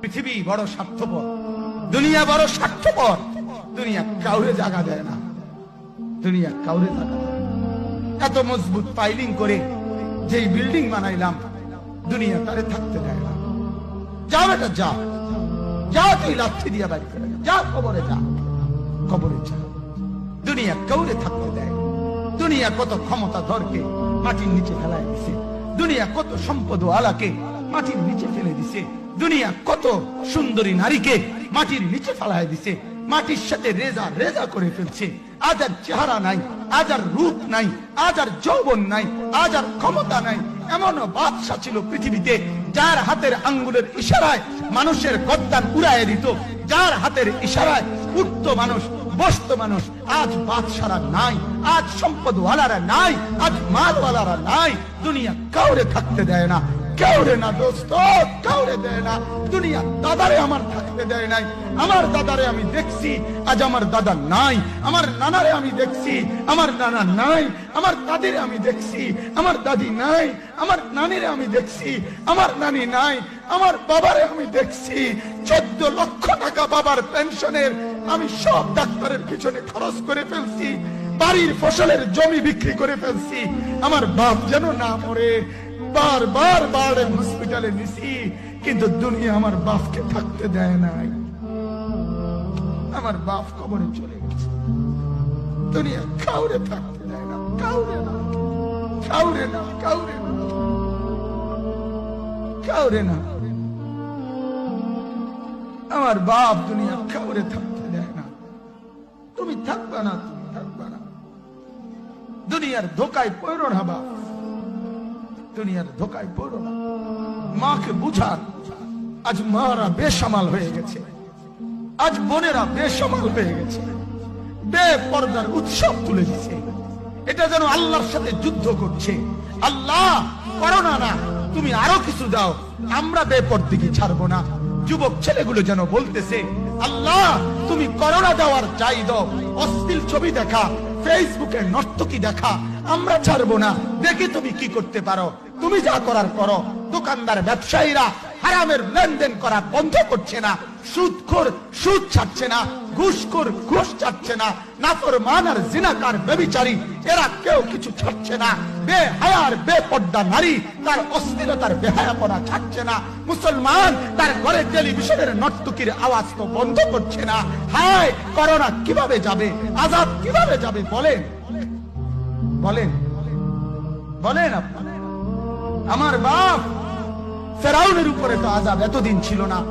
পৃথিবী বড় স্বার্থপর, দুনিয়া বড় স্বার্থপর। দুনিয়া কাউরে জায়গা দেয় না, দুনিয়া কাউরে জায়গা দেয় না। এত মজবুত পাইলিং করে যেই বিল্ডিং বানাইলাম, দুনিয়া তারে থাকতে দেয় না। যাও এটা যা, যা তুই লাঠি দিয়া বাড়ি করে যা, কবরে যা, কবরে যা। দুনিয়া কাউরে থাকতে দেয়। দুনিয়া কত ক্ষমতা ধরকে মাটির নিচে ফেলায় দিছে, দুনিয়া কত সম্পদ আলাকে মাটির নিচে ফেলে দিছে, দুনিয়া কত সুন্দরী নারীকে মাটির নিচে ফেলায় দিছে, মাটির সাথে রেজা রেজা করে ফেলছে। আজ আর চেহারা নাই, আজ আর রূপ নাই, আজ আর যৌবন নাই, আজ আর ক্ষমতা নাই। এমন বাদশা ছিল পৃথিবীতে যার হাতের আঙ্গুলের ইশারায় মানুষের গদ্দান উড়াইয়া দিত, যার হাতের ইশারায় উঠত মানুষ, বসত মানুষ। আজ বাদশারা নাই, আজ সম্পদওয়ালারা নাই, আজ মালওয়ালারা নাই। দুনিয়া কাউরে থাকতে দেয় না, কাউরে না দোস্ত, কাউরে দেয় না। দুনিয়া দাদারে আমার থাকতে দেয় নাই। আমার দাদারে আমি দেখছি, আজ আমার দাদা নাই। আমার নানারে আমি দেখছি, আমার নানা নাই। আমার দাদিরে আমি দেখছি, আমার দাদি নাই। আমার নানিরে আমি দেখছি, আমার নানি নাই। আমার বাবারে আমি দেখছি, 14 লক্ষ টাকা বাবার পেনশনের আমি সব ডাক্তারের পিছনে খরচ করে ফেলছি, বাড়ির ফসলের জমি বিক্রি করে ফেলছি। আমার বাপ যেন না মরে বারবার বারে হসপিটালে নিছি, কিন্তু দুনিয়া আমার বাপকে থাকতে দেয় নাই। আমার বাপ কবরে চলে গেছে। দুনিয়া কাউরে থাকতে দেয় না, কাউরে না, কাউরে না, কাউরে না, কাউরে না। আমার বাপ দুনিয়া কাউরে থাকতে দেয় না। তুমি থাকবা না, তুমি থাকবা না। দুনিয়ার ধোকায় পড়ো না বাপ, দুনিয়ার ধোকায় পড়ো না। মাকে বুঝান, আজ মারা বেসামাল হয়ে গেছে, আজ বোনেরা বেসামাল হয়ে গেছে, বেপরদার উৎসব তুলে দিচ্ছে। এটা যেন আল্লাহর সাথে যুদ্ধ করছে। আল্লাহ করোনা না, তুমি আরো কিছু দাও, আমরা বেপরদিকে ছাড়বো না। যুবক ছেলেগুলো যেন বলতেছে, আল্লাহ তুমি করোনা দেওয়ার চাই দাও, অশ্লীল ছবি দেখা, ফেসবুকে নর্তকী দেখা, আমরা ছাড়বো না। দেখি তুমি কি করতে পারো, তুমি যা করার করো। দোকানদার ব্যবসায়ীরা হারামের লেনদেন করা বন্ধ করছে না, সুদখোর সুদ ছাড়ছে না, ঘুষখোর ঘুষ ছাড়ছে না, নাফরমান আর জিনাকার ব্যভিচারী এরা কেউ কিছু ছাড়ছে না। বেহায়ার বেপর্দা নারী তার অশ্লীলতার বেহায়াপনা ছাড়ছে না। মুসলমান তার ঘরে টেলিভিশনের নর্তকীর আওয়াজ তো বন্ধ করছে না। হায় করোনা কিভাবে যাবে, আযাব কিভাবে যাবে বলেন, বলেন, বলেন আপনারা। আমার বাপ ফেরাউনের উপরে তো আযাব এতদিন ছিল না।